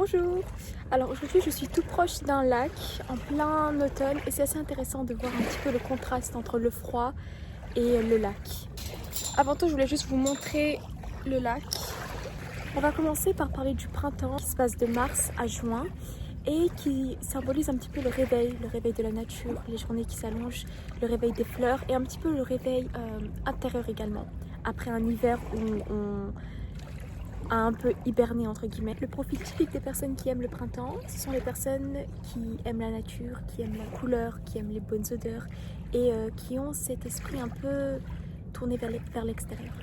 Bonjour. Alors aujourd'hui je suis tout proche d'un lac en plein automne et c'est assez intéressant de voir un petit peu le contraste entre le froid et le lac. Avant tout je voulais juste vous montrer le lac. On va commencer par parler du printemps qui se passe de mars à juin et qui symbolise un petit peu le réveil de la nature, les journées qui s'allongent, le réveil des fleurs et un petit peu le réveil intérieur également. Après un hiver où on a un peu hiberné entre guillemets. Le profil typique des personnes qui aiment le printemps, ce sont les personnes qui aiment la nature, qui aiment la couleur, qui aiment les bonnes odeurs et qui ont cet esprit un peu tourné vers l'extérieur.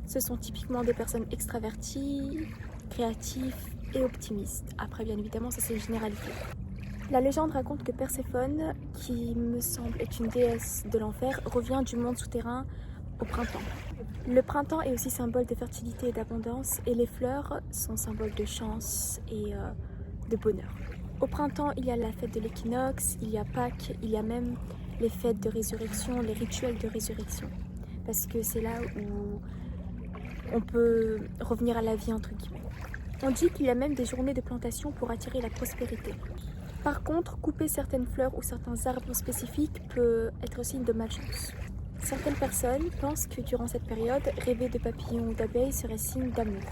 Ce sont typiquement des personnes extraverties, créatives et optimistes. Après bien évidemment ça c'est une généralité. La légende raconte que Perséphone, qui me semble être une déesse de l'enfer, revient du monde souterrain au printemps. Le printemps est aussi symbole de fertilité et d'abondance et les fleurs sont symbole de chance et de bonheur. Au printemps, il y a la fête de l'équinoxe, il y a Pâques, il y a même les fêtes de résurrection, les rituels de résurrection. Parce que c'est là où on peut revenir à la vie entre guillemets. On dit qu'il y a même des journées de plantation pour attirer la prospérité. Par contre, couper certaines fleurs ou certains arbres spécifiques peut être signe de malchance. Certaines personnes pensent que durant cette période, rêver de papillons ou d'abeilles serait signe d'amour.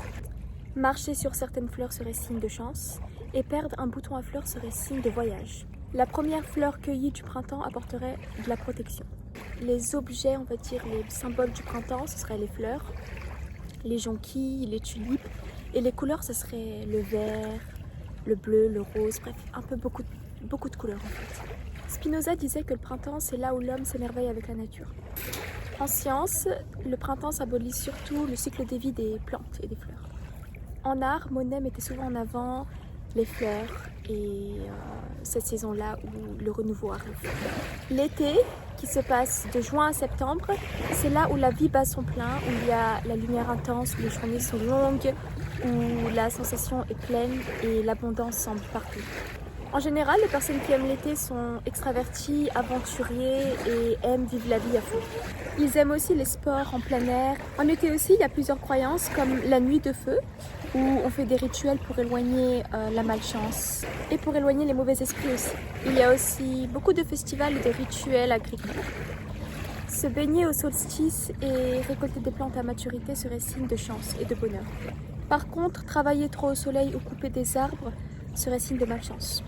Marcher sur certaines fleurs serait signe de chance et perdre un bouton à fleurs serait signe de voyage. La première fleur cueillie du printemps apporterait de la protection. Les objets, on va dire les symboles du printemps, ce seraient les fleurs, les jonquilles, les tulipes et les couleurs, ce serait le vert, le bleu, le rose, bref, un peu beaucoup de couleurs en fait. Spinoza disait que le printemps, c'est là où l'homme s'émerveille avec la nature. En science, le printemps symbolise surtout le cycle de vie des plantes et des fleurs. En art, Monet mettait souvent en avant les fleurs et cette saison-là où le renouveau arrive. L'été, qui se passe de juin à septembre, c'est là où la vie bat son plein, où il y a la lumière intense, où les journées sont longues, où la sensation est pleine et l'abondance semble partout. En général, les personnes qui aiment l'été sont extraverties, aventuriers et aiment vivre la vie à fond. Ils aiment aussi les sports en plein air. En été aussi, il y a plusieurs croyances comme la nuit de feu, où on fait des rituels pour éloigner la malchance et pour éloigner les mauvais esprits aussi. Il y a aussi beaucoup de festivals et de rituels agricoles. Se baigner au solstice et récolter des plantes à maturité serait signe de chance et de bonheur. Par contre, travailler trop au soleil ou couper des arbres serait signe de malchance.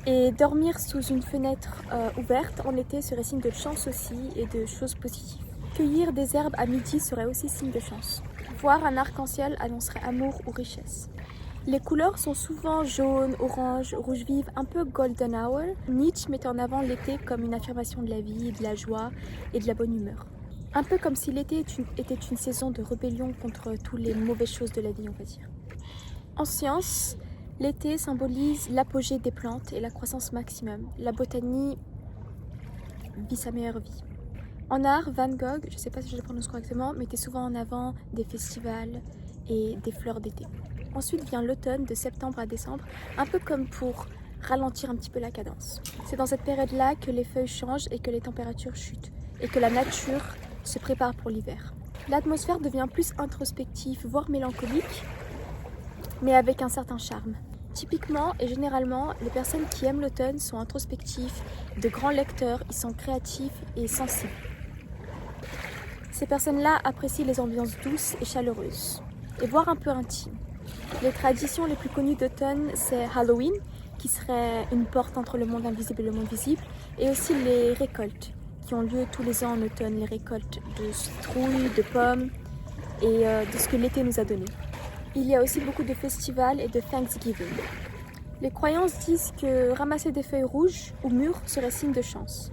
Et dormir sous une fenêtre ouverte en été serait signe de chance aussi et de choses positives. Cueillir des herbes à midi serait aussi signe de chance. Voir un arc-en-ciel annoncerait amour ou richesse. Les couleurs sont souvent jaune, orange, rouge vive, un peu golden hour. Nietzsche mettait en avant l'été comme une affirmation de la vie, de la joie et de la bonne humeur. Un peu comme si l'été était une saison de rébellion contre toutes les mauvaises choses de la vie, on va dire. En science, l'été symbolise l'apogée des plantes et la croissance maximum. La botanie vit sa meilleure vie. En art, Van Gogh, je ne sais pas si je le prononce correctement, mettait souvent en avant des festivals et des fleurs d'été. Ensuite vient l'automne de septembre à décembre, un peu comme pour ralentir un petit peu la cadence. C'est dans cette période-là que les feuilles changent et que les températures chutent et que la nature se prépare pour l'hiver. L'atmosphère devient plus introspective, voire mélancolique, mais avec un certain charme. Typiquement et généralement, les personnes qui aiment l'automne sont introspectives, de grands lecteurs, ils sont créatifs et sensibles. Ces personnes-là apprécient les ambiances douces et chaleureuses, et voire un peu intimes. Les traditions les plus connues d'automne, c'est Halloween, qui serait une porte entre le monde invisible et le monde visible, et aussi les récoltes, qui ont lieu tous les ans en automne, les récoltes de citrouilles, de pommes, et de ce que l'été nous a donné. Il y a aussi beaucoup de festivals et de Thanksgiving. Les croyances disent que ramasser des feuilles rouges ou mûres serait signe de chance.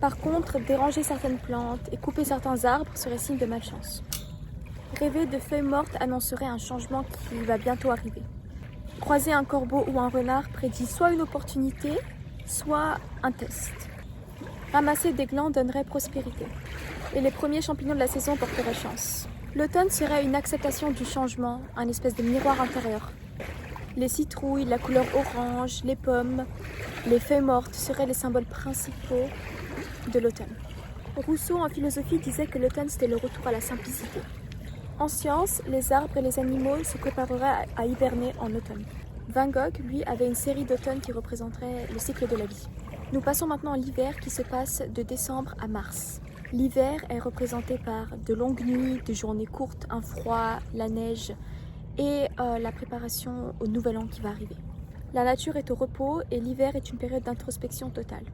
Par contre, déranger certaines plantes et couper certains arbres serait signe de malchance. Rêver de feuilles mortes annoncerait un changement qui va bientôt arriver. Croiser un corbeau ou un renard prédit soit une opportunité, soit un test. Ramasser des glands donnerait prospérité. Et les premiers champignons de la saison porteraient chance. L'automne serait une acceptation du changement, un espèce de miroir intérieur. Les citrouilles, la couleur orange, les pommes, les feuilles mortes seraient les symboles principaux de l'automne. Rousseau en philosophie disait que l'automne c'était le retour à la simplicité. En science, les arbres et les animaux se prépareraient à hiberner en automne. Van Gogh, lui, avait une série d'automnes qui représenterait le cycle de la vie. Nous passons maintenant à l'hiver qui se passe de décembre à mars. L'hiver est représenté par de longues nuits, de journées courtes, un froid, la neige et la préparation au nouvel an qui va arriver. La nature est au repos et l'hiver est une période d'introspection totale.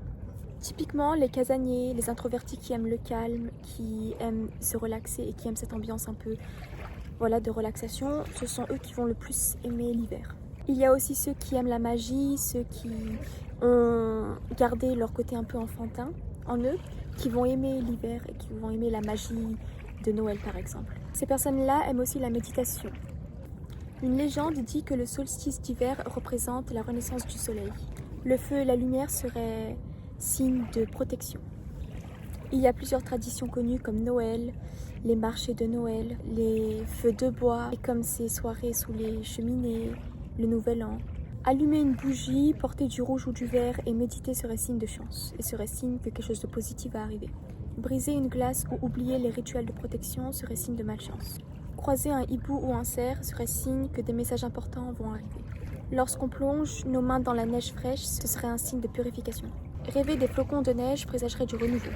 Typiquement, les casaniers, les introvertis qui aiment le calme, qui aiment se relaxer et qui aiment cette ambiance un peu de relaxation, ce sont eux qui vont le plus aimer l'hiver. Il y a aussi ceux qui aiment la magie, ceux qui ont gardé leur côté un peu enfantin en eux, qui vont aimer l'hiver et qui vont aimer la magie de Noël par exemple. Ces personnes-là aiment aussi la méditation. Une légende dit que le solstice d'hiver représente la renaissance du soleil. Le feu et la lumière seraient signe de protection. Il y a plusieurs traditions connues comme Noël, les marchés de Noël, les feux de bois, et comme ces soirées sous les cheminées, le nouvel an. Allumer une bougie, porter du rouge ou du vert et méditer serait signe de chance et serait signe que quelque chose de positif va arriver. Briser une glace ou oublier les rituels de protection serait signe de malchance. Croiser un hibou ou un cerf serait signe que des messages importants vont arriver. Lorsqu'on plonge nos mains dans la neige fraîche, ce serait un signe de purification. Rêver des flocons de neige présagerait du renouveau.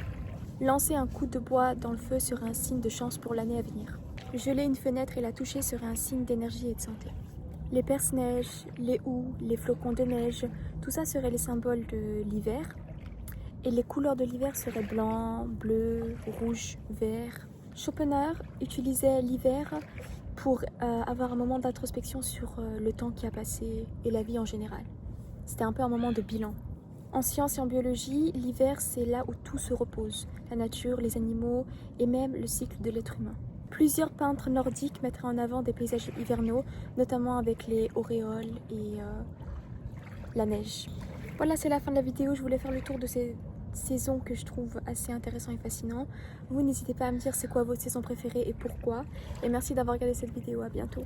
Lancer un coup de bois dans le feu serait un signe de chance pour l'année à venir. Geler une fenêtre et la toucher serait un signe d'énergie et de santé. Les perce-neige, les houes, les flocons de neige, tout ça serait les symboles de l'hiver. Et les couleurs de l'hiver seraient blanc, bleu, rouge, vert. Schopenhauer utilisait l'hiver pour avoir un moment d'introspection sur le temps qui a passé et la vie en général. C'était un peu un moment de bilan. En sciences et en biologie, l'hiver c'est là où tout se repose, la nature, les animaux et même le cycle de l'être humain. Plusieurs peintres nordiques mettraient en avant des paysages hivernaux, notamment avec les auréoles et la neige. Voilà, c'est la fin de la vidéo. Je voulais faire le tour de ces saisons que je trouve assez intéressant et fascinant. Vous n'hésitez pas à me dire c'est quoi votre saison préférée et pourquoi. Et merci d'avoir regardé cette vidéo. À bientôt.